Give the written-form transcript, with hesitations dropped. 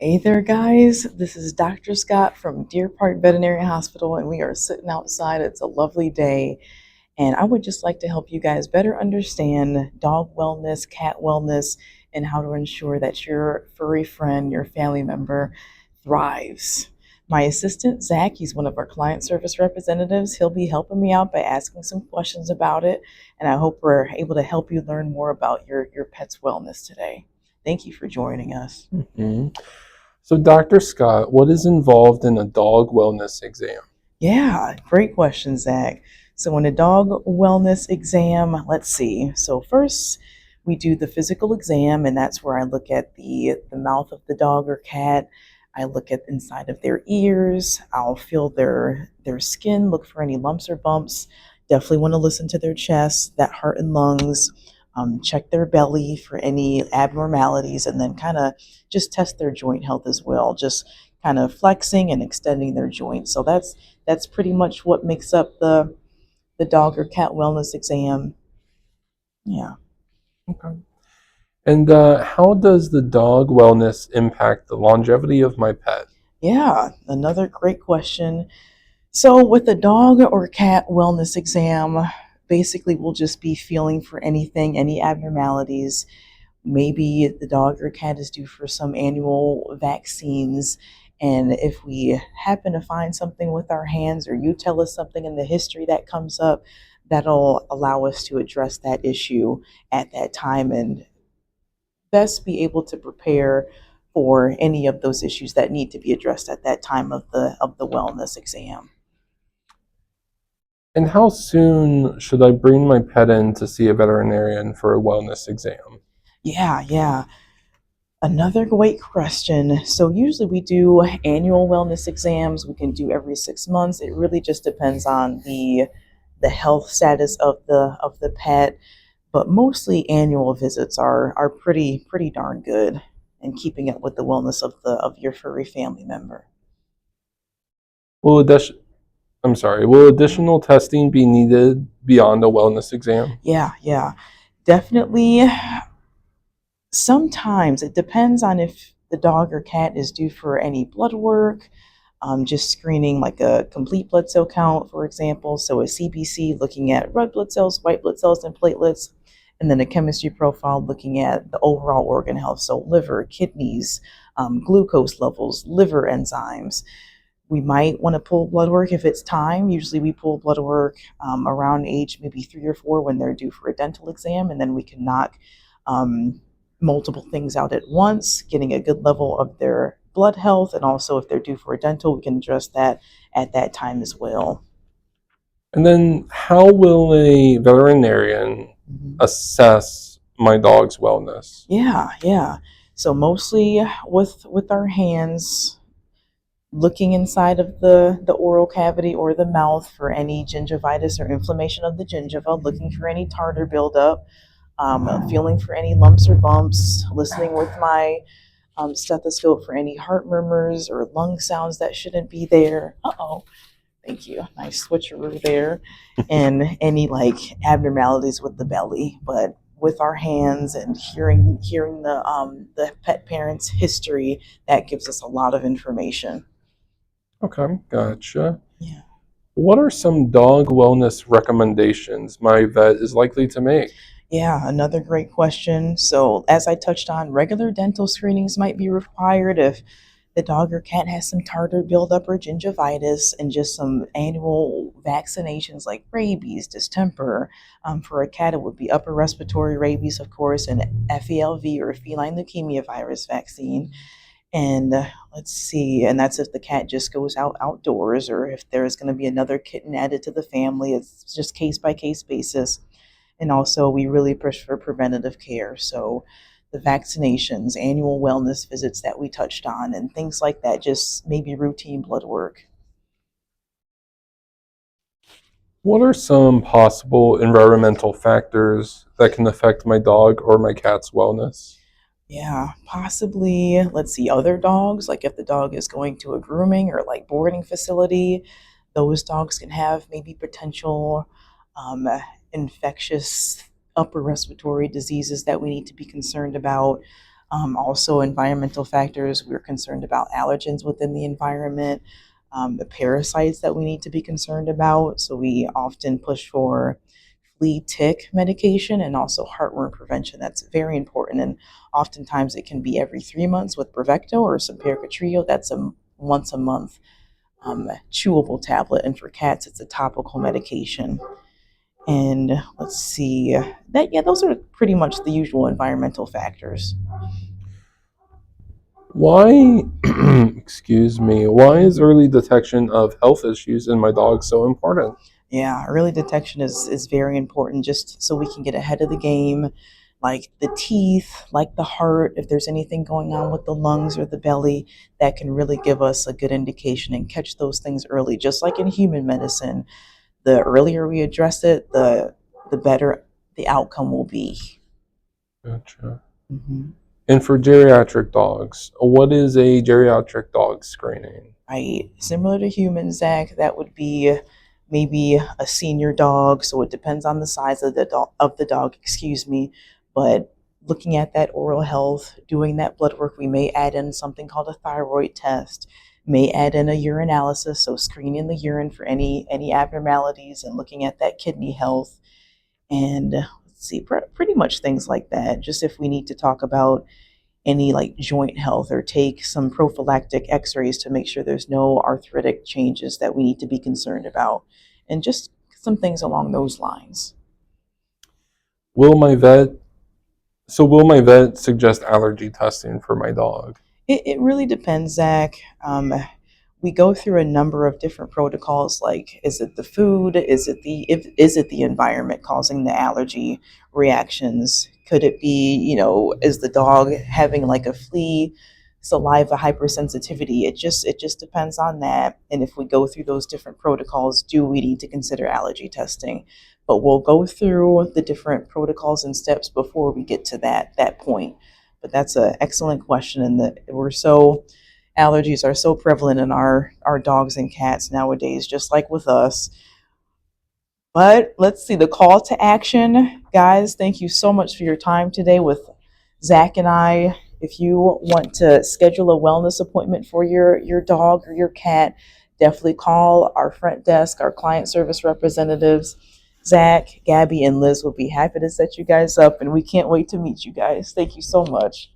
Hey there, guys. This is Dr. Scott from Deer Park Veterinary Hospital, and we are sitting outside. It's a lovely day, and I would just like to help you guys better understand dog wellness, cat wellness, and how to ensure that your furry friend, your family member, thrives. My assistant, Zach, he's one of our client service representatives. He'll be helping me out by asking some questions about it, and I hope we're able to help you learn more about your pet's wellness today. Thank you for joining us. Mhm. So, Dr. Scott, what is involved in a dog wellness exam? Yeah, great question, Zach. So, in a dog wellness exam, let's see. So, first, we do the physical exam, and that's where I look at the mouth of the dog or cat. I look at inside of their ears. I'll feel their skin, look for any lumps or bumps. Definitely want to listen to their chest, that heart and lungs. Check their belly for any abnormalities, and then kind of just test their joint health as well. Just kind of flexing and extending their joints. So that's pretty much what makes up the dog or cat wellness exam. Yeah. Okay. And how does the dog wellness impact the longevity of my pet? Yeah, another great question. So with the dog or cat wellness exam, basically we'll just be feeling for anything, any abnormalities. Maybe the dog or cat is due for some annual vaccines. And if we happen to find something with our hands, or you tell us something in the history that comes up, that'll allow us to address that issue at that time and best be able to prepare for any of those issues that need to be addressed at that time of the wellness exam. And how soon should I bring my pet in to see a veterinarian for a wellness exam? Yeah. Another great question. So usually we do annual wellness exams. We can do every 6 months. It really just depends on the health status of the pet, but mostly annual visits are pretty darn good in keeping up with the wellness of your furry family member. Will addition, I'm sorry, will additional testing be needed beyond a wellness exam? Yeah. Definitely. Sometimes it depends on if the dog or cat is due for any blood work, just screening like a complete blood cell count, for example. So a CBC looking at red blood cells, white blood cells, and platelets, and then a chemistry profile looking at the overall organ health, so liver, kidneys, glucose levels, liver enzymes. We might want to pull blood work if it's time. Usually we pull blood work around age maybe 3 or 4 when they're due for a dental exam, and then we can knock um, multiple things out at once, getting a good level of their blood health. And also, if they're due for a dental, we can address that at that time as well. And then how will a veterinarian Mhm. assess my dog's wellness? Yeah. So mostly with our hands, looking inside of the oral cavity or the mouth for any gingivitis or inflammation of the gingiva, looking for any tartar buildup, feeling for any lumps or bumps, listening with my stethoscope for any heart murmurs or lung sounds that shouldn't be there. Uh-oh. Thank you. Nice switcheroo there. And any like abnormalities with the belly. But with our hands and hearing the pet parent's history, that gives us a lot of information. Okay, gotcha. Yeah. What are some dog wellness recommendations my vet is likely to make? Yeah, another great question. So, as I touched on, regular dental screenings might be required if the dog or cat has some tartar buildup or gingivitis, and just some annual vaccinations like rabies, distemper. For a cat, it would be upper respiratory rabies, of course, and FELV or feline leukemia virus vaccine. And let's see, and that's if the cat just goes outdoors, or if there's going to be another kitten added to the family. It's just case by case basis. And also, we really push for preventative care. So, the vaccinations, annual wellness visits that we touched on, and things like that, just maybe routine blood work. What are some possible environmental factors that can affect my dog or my cat's wellness? Yeah, possibly, let's see, other dogs, like if the dog is going to a grooming or like boarding facility, those dogs can have maybe potential um, infectious upper respiratory diseases that we need to be concerned about. Also, environmental factors. We're concerned about allergens within the environment, the parasites that we need to be concerned about. So we often push for flea tick medication and also heartworm prevention. That's very important. And oftentimes it can be every 3 months with Bravecto or Simparica Trio. That's a once a month chewable tablet. And for cats, it's a topical medication. And let's see, that yeah, those are pretty much the usual environmental factors. Why, excuse me, why is early detection of health issues in my dog so important? Yeah, early detection is very important just so we can get ahead of the game, like the teeth, like the heart, if there's anything going on with the lungs or the belly, that can really give us a good indication and catch those things early. Just like in human medicine, the earlier we address it, the better the outcome will be. Gotcha. Mhm. And for geriatric dogs, what is a geriatric dog screening? Right, similar to humans, Zach, that would be maybe a senior dog. So it depends on the size of the dog, excuse me. But looking at that oral health, doing that blood work, we may add in something called a thyroid test. May add in a urinalysis, so screening the urine for any abnormalities and looking at that kidney health. And let's see, pretty much things like that. Just if we need to talk about any like joint health or take some prophylactic x-rays to make sure there's no arthritic changes that we need to be concerned about, and just some things along those lines. Will my vet will my vet suggest allergy testing for my dog? It really depends, Zach. We go through a number of different protocols, like is it the food, is it the environment causing the allergy reactions, could it be, is the dog having like a flea saliva hypersensitivity? It just depends on that. And if we go through those different protocols, do we need to consider allergy testing? But we'll go through the different protocols and steps before we get to that point. But that's an excellent question, and that we're so allergies are so prevalent in our dogs and cats nowadays, just like with us. But let's see the call to action, guys. Thank you so much for your time today with Zach and I. If you want to schedule a wellness appointment for your dog or your cat, definitely call our front desk, our client service representatives. Zach, Gabby, and Liz will be happy to set you guys up, and we can't wait to meet you guys. Thank you so much.